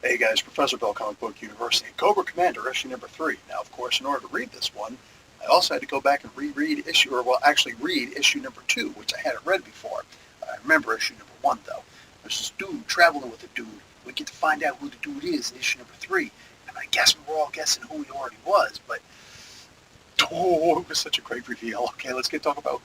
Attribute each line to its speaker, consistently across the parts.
Speaker 1: Hey guys, Professor Bell, Comic Book University. Cobra Commander, issue number 3. Now, of course, in order to read this one, I also had to go back and reread read issue number 2, which I hadn't read before. I remember issue number 1, though. There's this dude traveling with a dude. We get to find out who the dude is in issue number 3. And I guess we were all guessing who he already was, but oh, it was such a great reveal. Okay, let's talk about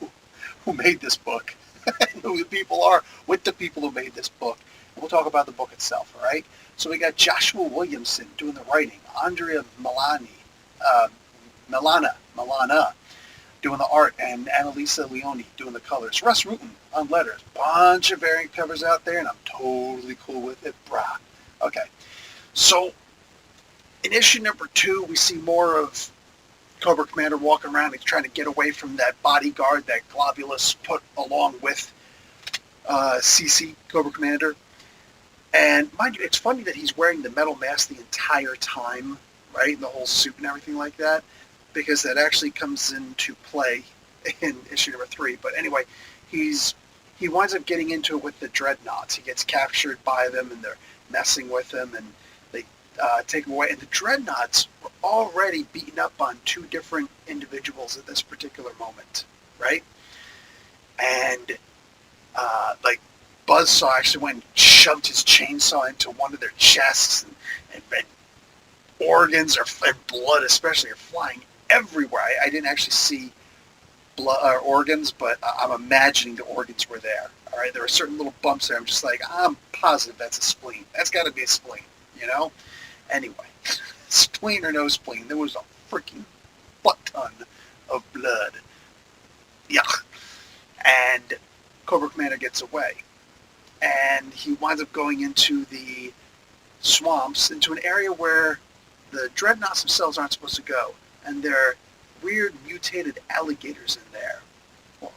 Speaker 1: who made this book and who the people are with the people who made this book. And we'll talk about the book itself, all right? So we got Joshua Williamson doing the writing, Andrea uh, Milana doing the art, and Annalisa Leone doing the colors. Russ Rutan on letters. Bunch of variant covers out there, and I'm totally cool with it, brah. Okay, so in issue number 2, we see more of Cobra Commander walking around. He's trying to get away from that bodyguard that Globulus put along with CC, Cobra Commander. And mind you, it's funny that he's wearing the metal mask the entire time, right? The whole suit and everything like that, because that actually comes into play in issue number 3. But anyway, he winds up getting into it with the Dreadnoughts. He gets captured by them, and they're messing with him, and they take him away. And the Dreadnoughts were already beating up on 2 different individuals at this particular moment, right? And like Buzzsaw actually went and shoved his chainsaw into one of their chests, and organs and blood especially are flying everywhere. I didn't actually see blood or organs, but I'm imagining the organs were there. All right, there are certain little bumps there. I'm just like, I'm positive that's a spleen. That's got to be a spleen, you know? Anyway, spleen or no spleen, there was a freaking butt ton of blood. Yuck. And Cobra Commander gets away. And he winds up going into the swamps, into an area where the Dreadnoughts themselves aren't supposed to go. And there are weird mutated alligators in there. Well,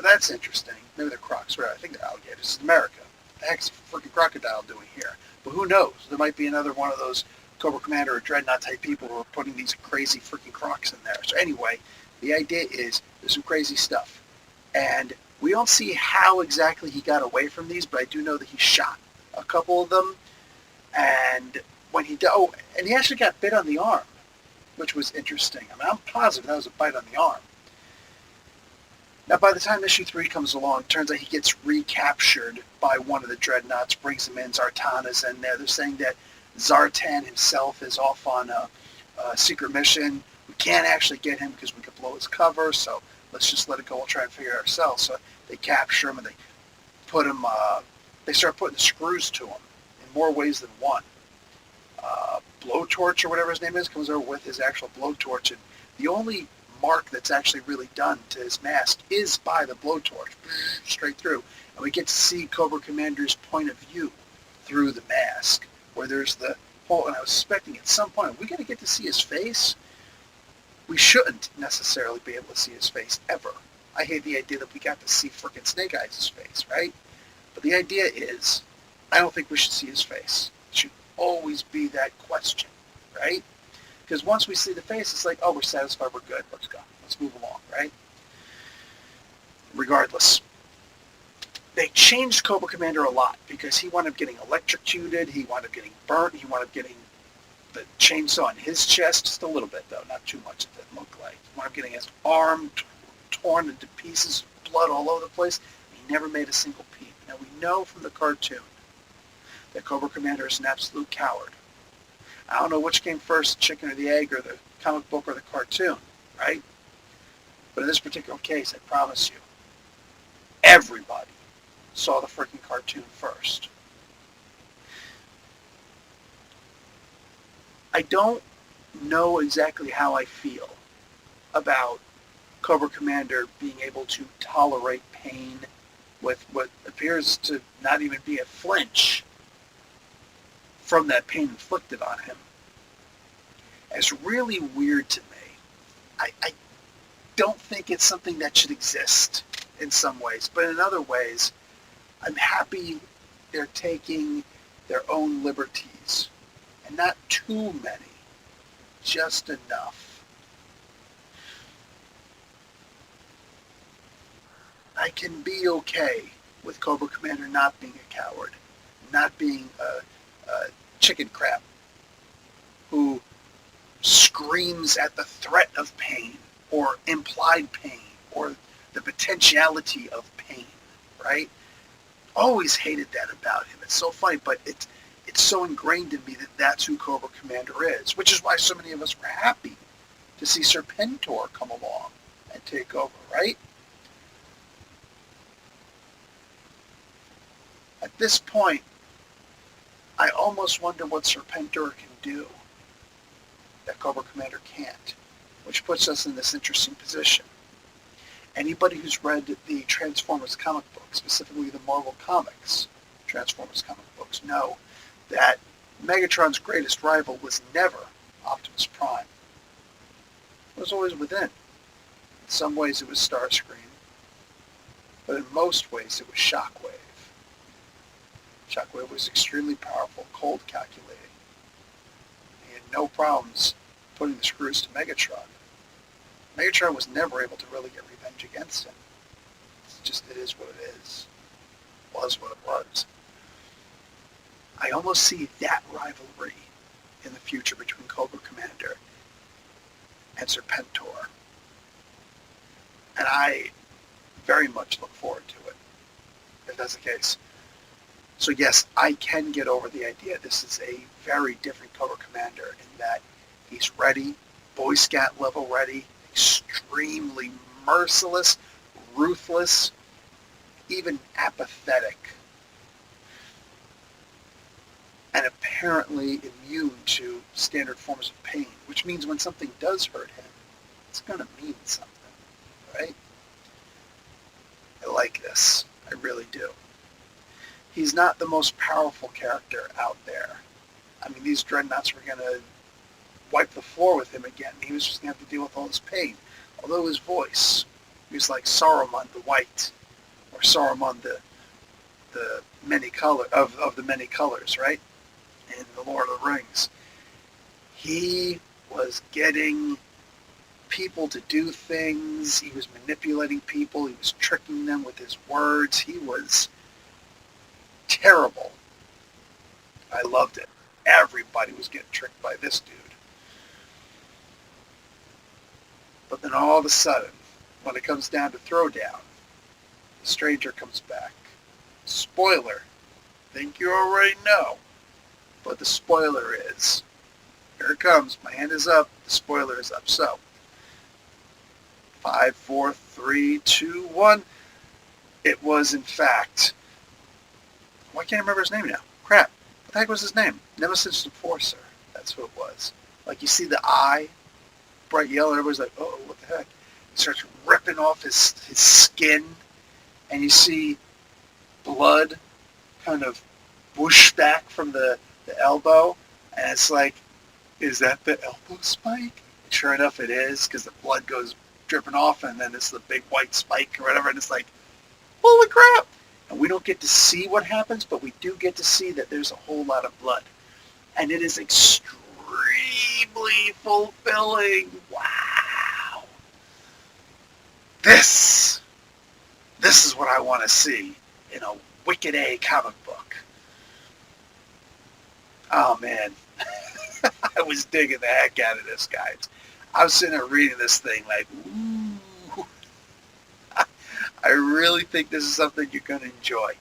Speaker 1: that's interesting. Maybe they're crocs. Right? I think they're alligators. It's America. What the heck's a freaking crocodile doing here? But who knows? There might be another one of those Cobra Commander or Dreadnought type people who are putting these crazy freaking crocs in there. So anyway, the idea is there's some crazy stuff. And we don't see how exactly he got away from these, but I do know that he shot a couple of them. And when he and he actually got bit on the arm, which was interesting. I mean, I'm positive that was a bite on the arm. Now, by the time issue 3 comes along, it turns out he gets recaptured by one of the Dreadnoughts, brings him in. Zartana's in there. They're saying that Zartan himself is off on a secret mission. We can't actually get him because we could blow his cover, so let's just let it go. We'll try and figure it ourselves. So they capture him, and they put him. They start putting the screws to him in more ways than one. Blowtorch or whatever his name is comes over with his actual blowtorch, and the only mark that's actually really done to his mask is by the blowtorch, straight through. And we get to see Cobra Commander's point of view through the mask, where there's the hole. And I was suspecting at some point, are we going to get to see his face? We shouldn't necessarily be able to see his face ever. I hate the idea that we got to see frickin' Snake Eyes' face, right? But the idea is, I don't think we should see his face. It should always be that question, right? Because once we see the face, it's like, oh, we're satisfied, we're good, let's go. Let's move along, right? Regardless, they changed Cobra Commander a lot because he wound up getting electrocuted, he wound up getting burnt, he wound up getting the chainsaw in his chest, just a little bit though, not too much it didn't look like. He wound up getting his arm torn into pieces, blood all over the place. He never made a single peep. Now we know from the cartoon that Cobra Commander is an absolute coward. I don't know which came first, chicken or the egg, or the comic book or the cartoon, right? But in this particular case, I promise you, everybody saw the freaking cartoon first. I don't know exactly how I feel about Cobra Commander being able to tolerate pain with what appears to not even be a flinch from that pain inflicted on him. It's really weird to me. I don't think it's something that should exist in some ways, but in other ways, I'm happy they're taking their own liberties. And not too many, just enough. I can be okay with Cobra Commander not being a coward, not being a chicken crab who screams at the threat of pain or implied pain or the potentiality of pain, right? Always hated that about him. It's so funny, but it's so ingrained in me that that's who Cobra Commander is, which is why so many of us were happy to see Serpentor come along and take over, right? At this point, I almost wonder what Serpentor can do that Cobra Commander can't, which puts us in this interesting position. Anybody who's read the Transformers comic books, specifically the Marvel Comics Transformers comic books, know that Megatron's greatest rival was never Optimus Prime. It was always within. In some ways it was Starscream, but in most ways it was Shockwave. Shockwave was extremely powerful, cold calculating. He had no problems putting the screws to Megatron. Megatron was never able to really get revenge against him. It's just, it is what it is. It was what it was. I almost see that rivalry in the future between Cobra Commander and Serpentor. And I very much look forward to it, if that's the case. So yes, I can get over the idea this is a very different Cobra Commander in that he's ready, Boy Scout level ready, extremely merciless, ruthless, even apathetic, and apparently immune to standard forms of pain, which means when something does hurt him, it's going to mean something, right? I like this. I really do. He's not the most powerful character out there. I mean, these dreadnoughts were going to wipe the floor with him again. He was just going to have to deal with all this pain. Although his voice, he was like Saruman the White, or Saruman the many color of the many colors, right? In the Lord of the Rings. He was getting people to do things. He was manipulating people. He was tricking them with his words. He was terrible. I loved it. Everybody was getting tricked by this dude. But then all of a sudden, when it comes down to throwdown, the stranger comes back. Spoiler. Think you already know. But the spoiler is, here it comes. My hand is up. The spoiler is up. So, 5, 4, 3, 2, 1. It was, in fact, why can't I remember his name now? Crap. What the heck was his name? Nemesis Enforcer. That's who it was. Like, you see the eye, bright yellow, and everybody's like, oh, what the heck? He starts ripping off his skin, and you see blood kind of whoosh back from the elbow, and it's like, is that the elbow spike? And sure enough, it is, because the blood goes dripping off, and then it's the big white spike or whatever, and it's like, holy crap! And we don't get to see what happens, but we do get to see that there's a whole lot of blood. And it is extremely fulfilling. Wow! This is what I want to see in a Wicked A comic book. Oh, man. I was digging the heck out of this, guys. I was sitting there reading this thing like, ooh. I really think this is something you're going to enjoy.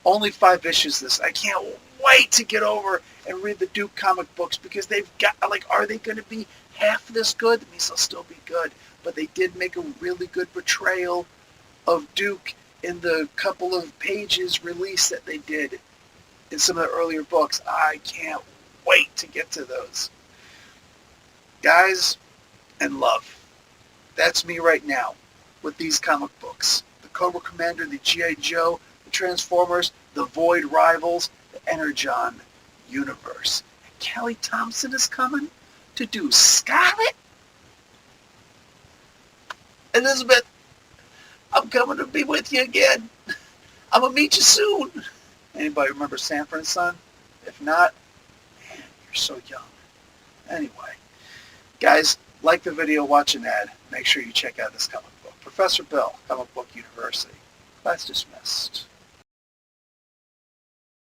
Speaker 1: Only 5 issues this. I can't wait to get over and read the Duke comic books because they've got, like, are they going to be half this good? That means they'll still be good. But they did make a really good portrayal of Duke in the couple of pages release that they did in some of the earlier books. I can't wait to get to those. Guys, and love. That's me right now with these comic books. The Cobra Commander, the G.I. Joe, the Transformers, the Void Rivals, the Energon universe. And Kelly Thompson is coming to do Scarlet. Elizabeth, I'm coming to be with you again. I'm going to meet you soon. Anybody remember Sanford and Son? If not, man, you're so young. Anyway, guys, like the video, watch an ad. Make sure you check out this comic book. Professor Bill, Comic Book University. Class dismissed.